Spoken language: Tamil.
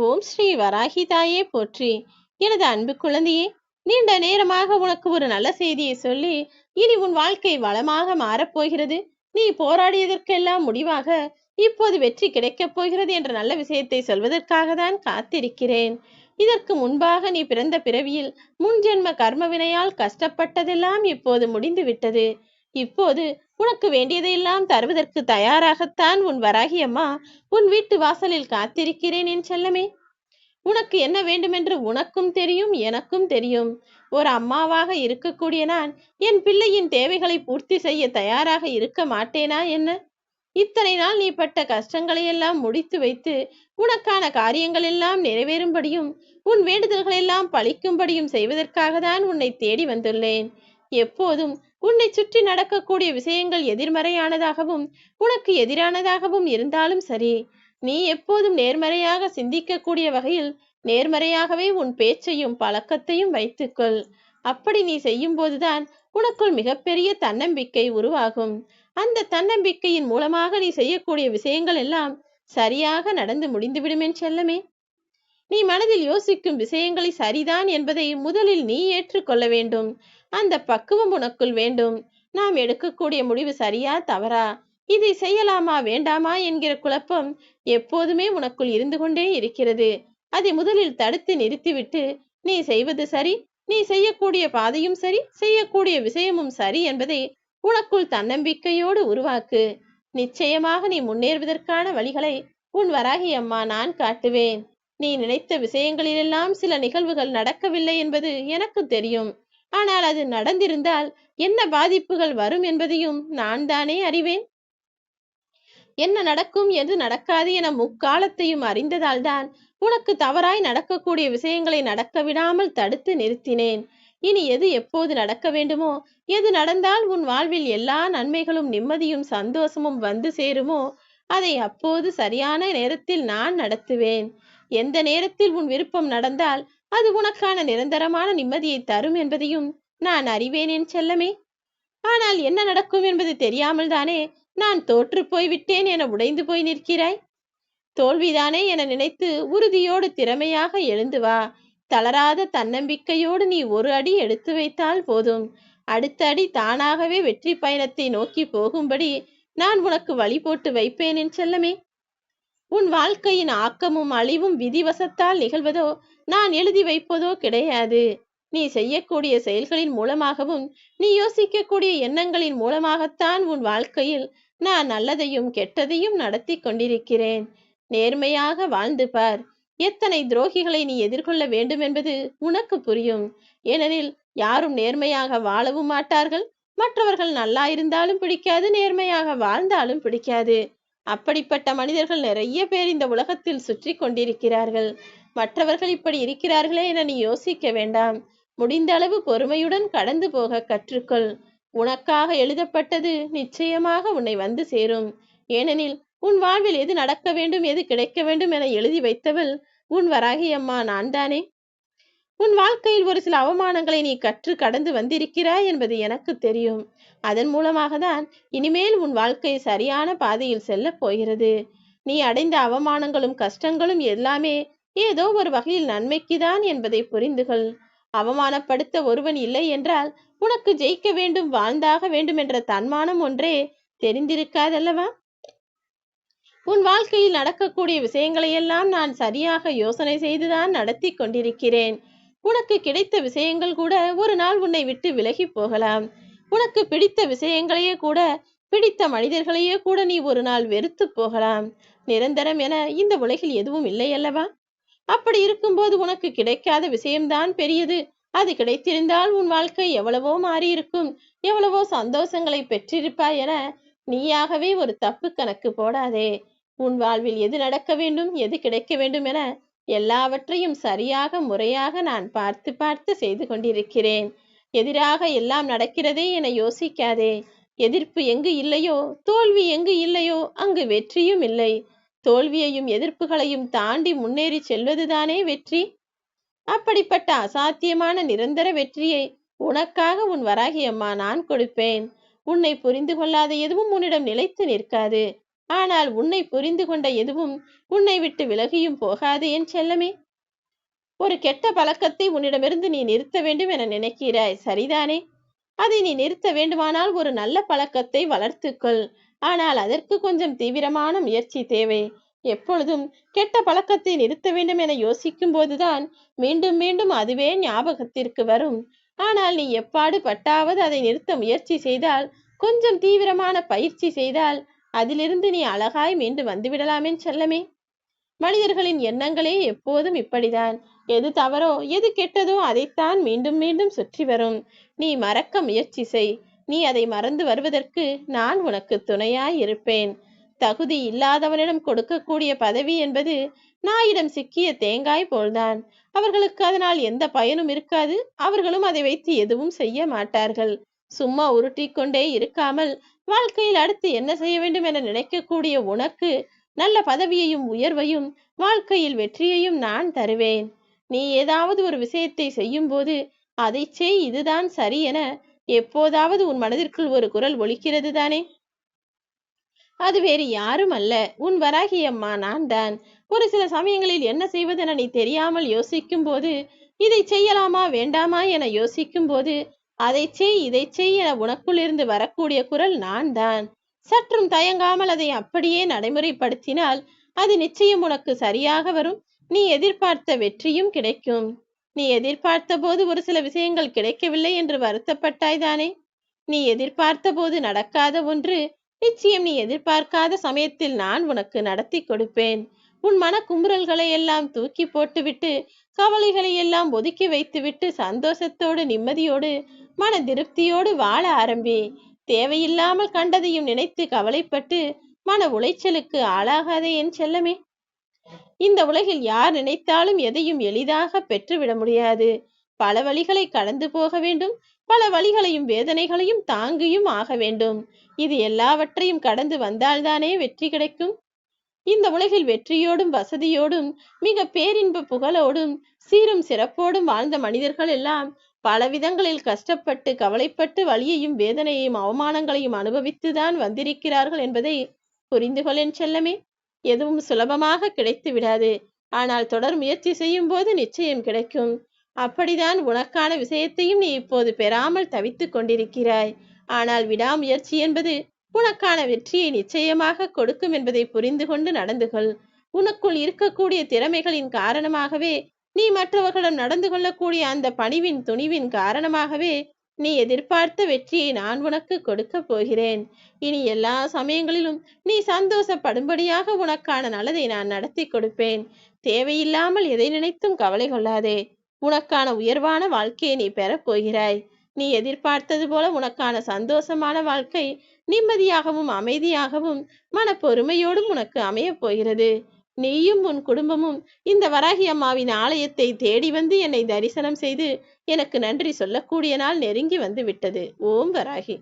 ஓம் ஸ்ரீ வராகி தாயே போற்றி. எனது அன்பு குழந்தையே, நீண்ட நேரமாக உனக்கு ஒரு நல்ல செய்தியை சொல்லி இனி உன் வாழ்க்கை வளமாக மாறப்போகிறது. நீ போராடியதற்கெல்லாம் முடிவாக இப்போது வெற்றி கிடைக்கப் போகிறது என்ற நல்ல விஷயத்தை சொல்வதற்காக தான் காத்திருக்கிறேன். இதற்கு முன்பாக நீ பிறந்த பிறவியில் முன்ஜென்ம கர்ம வினையால் கஷ்டப்பட்டதெல்லாம் இப்போது முடிந்து விட்டது. இப்போது உனக்கு வேண்டியதையெல்லாம் தருவதற்கு தயாராகத்தான் உன் வராகி அம்மா உன் வீட்டு வாசலில் காத்திருக்கிறேன் என் செல்லமே. உனக்கு என்ன வேண்டுமென்று உனக்கும் தெரியும், எனக்கும் தெரியும். ஒரு அம்மாவாக இருக்கக்கூடிய நான் என் பிள்ளையின் தேவைகளை பூர்த்தி செய்ய தயாராக இருக்க மாட்டேனா என்ன? இத்தனை நாள் நீ பட்ட கஷ்டங்களை எல்லாம் முடித்து வைத்து உனக்கான காரியங்கள் எல்லாம் நிறைவேறும்படியும் உன் வேண்டுதல்கள் எல்லாம் பழிக்கும்படியும் செய்வதற்காக தான் உன்னை தேடி வந்துள்ளேன். எப்போதும் உன்னை சுற்றி நடக்கக்கூடிய விஷயங்கள் எதிர்மறையானதாகவும் உனக்கு எதிரானதாகவும் இருந்தாலும் சரி, நீ எப்போதும் நேர்மறையாக சிந்திக்கக்கூடிய வகையில் நேர்மறையாகவே உன் பேச்சையும் பழக்கத்தையும் வைத்துக்கொள். அப்படி நீ செய்யும் போதுதான் உனக்குள் மிகப்பெரிய தன்னம்பிக்கை உருவாகும். அந்த தன்னம்பிக்கையின் மூலமாக நீ செய்யக்கூடிய விஷயங்கள் எல்லாம் சரியாக நடந்து முடிந்துவிடும் என் செல்லமே. நீ மனதில் யோசிக்கும் விஷயங்களை சரிதான் என்பதை முதலில் நீ ஏற்றுக்கொள்ள வேண்டும். அந்த பக்குவம் உனக்குள் வேண்டும். நாம் எடுக்கக்கூடிய முடிவு சரியா தவறா, இதை செய்யலாமா வேண்டாமா என்கிற குழப்பம் எப்போதுமே உனக்குள் இருந்து கொண்டே இருக்கிறது. அதை முதலில் தடுத்து நிறுத்திவிட்டு நீ செய்வது சரி, நீ செய்யக்கூடிய பாதையும் சரி, செய்யக்கூடிய விஷயமும் சரி என்பதை உனக்குள் தன்னம்பிக்கையோடு உருவாக்கு. நிச்சயமாக நீ முன்னேறுவதற்கான வழிகளை உன் வராகி அம்மா நான் காட்டுவேன். நீ நினைத்த விஷயங்களிலெல்லாம் சில நிகழ்வுகள் நடக்கவில்லை என்பது எனக்கு தெரியும். ஆனால் அது நடந்திருந்தால் என்ன பாதிப்புகள் வரும் என்பதையும் நான் தானே அறிவேன். என்ன நடக்கும் எது நடக்காது என முக்காலத்தையும் அறிந்ததால்தான் உனக்கு தவறாய் நடக்கக்கூடிய விஷயங்களை நடக்க விடாமல் தடுத்து நிறுத்தினேன். இனி எது எப்போது நடக்க வேண்டுமோ, எது நடந்தால் உன் வாழ்வில் எல்லா நன்மைகளும் நிம்மதியும் சந்தோஷமும் வந்து சேருமோ அதை அப்போது சரியான நேரத்தில் நான் நடத்துவேன். எந்த நேரத்தில் உன் விருப்பம் நடந்தால் அது உனக்கான நிரந்தரமான நிம்மதியை தரும் என்பதையும் நான் அறிவேன் என் செல்லமே. ஆனால் என்ன நடக்கும் என்பது தெரியாமல் தானே நான் தோற்று போய்விட்டேன் என உடைந்து போய் நிற்கிறாய். தோல்விதானே என நினைத்து உறுதியோடு திறமையாக எழுந்து வா. தளராத தன்னம்பிக்கையோடு நீ ஒரு அடி எடுத்து வைத்தால் போதும். அடுத்த அடி தானாகவே வெற்றி பயணத்தை நோக்கி போகும்படி நான் உனக்கு வழி போட்டு வைப்பேன் என் செல்லமே. உன் வாழ்க்கையின் ஆக்கமும் அழிவும் விதிவசத்தால் நிகழ்வதோ நான் எழுதி வைப்பதோ கிடையாது. நீ செய்யக்கூடிய செயல்களின் மூலமாகவும் நீ யோசிக்கக்கூடிய எண்ணங்களின் மூலமாகத்தான் உன் வாழ்க்கையில் நான் நல்லதையும் கெட்டதையும் நடத்தி கொண்டிருக்கிறேன். நேர்மையாக வாழ்ந்து பார். எத்தனை துரோகிகளை நீ எதிர்கொள்ள வேண்டும் என்பது உனக்கு புரியும். ஏனெனில் யாரும் நேர்மையாக வாழவும் மாட்டார்கள். மற்றவர்கள் நல்லா இருந்தாலும் பிடிக்காது, நேர்மையாக வாழ்ந்தாலும் பிடிக்காது. அப்படிப்பட்ட மனிதர்கள் நிறைய பேர் இந்த உலகத்தில் சுற்றி கொண்டிருக்கிறார்கள். மற்றவர்கள் இப்படி இருக்கிறார்களே என நீ யோசிக்க வேண்டாம். முடிந்த அளவு பொறுமையுடன் கடந்து போக கற்றுக்கொள். உனக்காக எழுதப்பட்டது நிச்சயமாக உன்னை வந்து சேரும். ஏனெனில் உன் வாழ்வில் எது நடக்க வேண்டும் எது கிடைக்க வேண்டும் என எழுதி வைத்தவள் உன் வராகி அம்மா நான் தானே. உன் வாழ்க்கையில் ஒரு சில அவமானங்களை நீ கற்று கடந்து வந்திருக்கிறாய் என்பது எனக்கு தெரியும். அதன் மூலமாக தான் இனிமேல் உன் வாழ்க்கை சரியான பாதையில் செல்ல போகிறது. நீ அடைந்த அவமானங்களும் கஷ்டங்களும் எல்லாமே ஏதோ ஒரு வகையில் நன்மைக்குதான் என்பதை புரிந்துகொள். அவமானப்படுத்த ஒருவன் இல்லை என்றால் உனக்கு ஜெயிக்க வேண்டும், வாழ்ந்தாக வேண்டும் என்ற தன்மானம் ஒன்றே தெரிந்திருக்காதல்லவா? உன் வாழ்க்கையில் நடக்கக்கூடிய விஷயங்களை எல்லாம் நான் சரியாக யோசனை செய்துதான் நடத்தி கொண்டிருக்கிறேன். உனக்கு கிடைத்த விஷயங்கள் கூட ஒரு நாள் உன்னை விட்டு விலகி போகலாம். உனக்கு பிடித்த விஷயங்களையே கூட, பிடித்த மனிதர்களையே கூட நீ ஒரு நாள் வெறுத்து போகலாம். நிரந்தரம் என இந்த உலகில் எதுவும் இல்லை அல்லவா? அப்படி இருக்கும்போது உனக்கு கிடைக்காத விஷயம்தான் பெரியது. அது கிடைத்திருந்தால் உன் வாழ்க்கை எவ்வளவோ மாறியிருக்கும், எவ்வளவோ சந்தோஷங்களை பெற்றிருப்பாய் என நீயாகவே ஒரு தப்பு கணக்கு போடாதே. உன் வாழ்வில் எது நடக்க வேண்டும், எது கிடைக்க வேண்டும் என எல்லாவற்றையும் சரியாக முறையாக நான் பார்த்து பார்த்து செய்து கொண்டிருக்கிறேன். எதிராக எல்லாம் நடக்கிறதே என யோசிக்காதே. எதிர்ப்பு எங்கு இல்லையோ, தோல்வி எங்கு இல்லையோ அங்கு வெற்றியும் இல்லை. தோல்வியையும் எதிர்ப்புகளையும் தாண்டி முன்னேறி செல்வதுதானே வெற்றி. அப்படிப்பட்ட அசாத்தியமான நிரந்தர வெற்றியை உனக்காக உன் வராகி அம்மா நான் கொடுப்பேன். உன்னை புரிந்து கொள்ளாத எதுவும் உன்னிடம் நிலைத்து நிற்காது. ஆனால் உன்னை புரிந்து கொண்ட எதுவும் உன்னை விட்டு விலகியும் போகாது என் செல்லமே. ஒரு கெட்ட பழக்கத்தை உன்னிடமிருந்து நீ நிறுத்த வேண்டும் என நினைக்கிறாய், சரிதானே? அதை நீ நிறுத்த வேண்டுமானால் ஒரு நல்ல பழக்கத்தை வளர்த்துக்கொள். ஆனால் அதற்கு கொஞ்சம் தீவிரமான முயற்சி தேவை. எப்பொழுதும் கெட்ட பழக்கத்தை நிறுத்த வேண்டும் என யோசிக்கும் போதுதான் மீண்டும் மீண்டும் அதுவே ஞாபகத்திற்கு வரும். ஆனால் நீ எப்பாடு பட்டாவது அதை நிறுத்த முயற்சி செய்தால், கொஞ்சம் தீவிரமான பயிற்சி செய்தால் அதிலிருந்து நீ அழகாய் மீண்டு வந்துவிடலாமே செல்லமே. மனிதர்களின் எண்ணங்களே எப்போதும் இப்படிதான். எது தவறோ எது கெட்டதோ அதைத்தான் மீண்டும் மீண்டும் சுற்றி வரும். நீ மறக்க முயற்சி செய். நீ அதை மறந்து வருவதற்கு நான் உனக்கு துணையாய் இருப்பேன். தகுதி இல்லாதவனிடம் கொடுக்கக்கூடிய பதவி என்பது நாயிடம் சிக்கிய தேங்காய் போல்தான். அவர்களுக்கு அதனால் எந்த பயனும் இருக்காது. அவர்களும் அதை வைத்து எதுவும் செய்ய மாட்டார்கள். சும்மா உருட்டி கொண்டே இருக்காமல் வாழ்க்கையில் அடுத்து என்ன செய்ய வேண்டும் என நினைக்கக்கூடிய உனக்கு நல்ல பதவியையும் உயர்வையும் வாழ்க்கையில் வெற்றியையும் நான் தருவேன். நீ ஏதாவது ஒரு விஷயத்தை செய்யும் போது அதை செய், இதுதான் சரி என எப்போதாவது உன் மனதிற்குள் ஒரு குரல் ஒலிக்கிறது தானே? அது வேறு யாரும் அல்ல, உன் வராகி அம்மா நான் தான். ஒரு சில சமயங்களில் என்ன செய்வதென நீ தெரியாமல் யோசிக்கும் போது, இதை செய்யலாமா வேண்டாமா என யோசிக்கும் போது, அதை செய் இதை செய் என உனக்குள் இருந்து வரக்கூடிய குரல் நான் தான். சற்றும் தயங்காமல் அதை அப்படியே நடைமுறைப்படுத்தினால் அது நிச்சயம் உனக்கு சரியாக வரும். நீ எதிர்பார்த்த வெற்றியும் கிடைக்கும். நீ எதிர்பார்த்த போது ஒரு சில விஷயங்கள் கிடைக்கவில்லை என்று வருத்தப்பட்டாய்தானே? நீ எதிர்பார்த்த போது நடக்காத ஒன்று நிச்சயம் நீ எதிர்பார்க்காத சமயத்தில் நான் உனக்கு நடத்தி கொடுப்பேன். உன் மன குமுறல்களை எல்லாம் தூக்கி போட்டுவிட்டு, கவலைகளை எல்லாம் ஒதுக்கி வைத்துவிட்டு, சந்தோஷத்தோடு நிம்மதியோடு மன திருப்தியோடு வாழ ஆரம்பி. தேவையில்லாமல் கண்டதையும் நினைத்து கவலைப்பட்டு மன உளைச்சலுக்கு ஆளாகாதே என் செல்லமே. இந்த உலகில் யார் நினைத்தாலும் எதையும் எளிதாக பெற்றுவிட முடியாது. பல வழிகளை கடந்து போக வேண்டும். பல வழிகளையும் வேதனைகளையும் தாங்கியும் ஆக வேண்டும். இது எல்லாவற்றையும் கடந்து வந்தால்தானே வெற்றி கிடைக்கும். இந்த உலகில் வெற்றியோடும் வசதியோடும் மிக பேரின்ப புகழோடும் சீரும் சிறப்போடும் வாழ்ந்த மனிதர்கள் எல்லாம் பல விதங்களில் கஷ்டப்பட்டு கவலைப்பட்டு வலியையும் வேதனையையும் அவமானங்களையும் அனுபவித்துதான் வந்திருக்கிறார்கள் என்பதை புரிந்து கொள் என் செல்லமே. எதுவும் சுலபமாக கிடைத்து விடாது. ஆனால் தொடர் முயற்சி செய்யும் போது நிச்சயம் கிடைக்கும். அப்படிதான் உனக்கான விஷயத்தையும் நீ இப்போது பெறாமல் தவித்துக் கொண்டிருக்கிறாய். ஆனால் விடாமுயற்சி என்பது உனக்கான வெற்றியை நிச்சயமாக கொடுக்கும் என்பதை புரிந்து கொண்டு நடந்து கொள். உனக்குள் இருக்கக்கூடிய திறமைகளின் காரணமாகவே, நீ மற்றவர்களிடம் நடந்து கொள்ளக்கூடிய அந்த பணிவின் துணிவின் காரணமாகவே நீ எதிர்பார்த்த வெற்றியை நான் உனக்கு கொடுக்க போகிறேன். இனி எல்லா சமயங்களிலும் நீ சந்தோஷப்படும்படியாக உனக்கான நல்லதை நான் நடத்தி கொடுப்பேன். தேவையில்லாமல் எதை நினைத்தும் கவலை கொள்ளாதே. உனக்கான உயர்வான வாழ்க்கையை நீ பெறப் போகிறாய். நீ எதிர்பார்த்தது போல உனக்கான சந்தோஷமான வாழ்க்கை நிம்மதியாகவும் அமைதியாகவும் மன பொறுமையோடும் உனக்கு அமையப் போகிறது. நீயும் உன் குடும்பமும் இந்த வராகி அம்மாவின் ஆலயத்தை தேடி வந்து என்னை தரிசனம் செய்து எனக்கு நன்றி சொல்லக்கூடிய நாள் நெருங்கி வந்து விட்டது. ஓம் வராகி.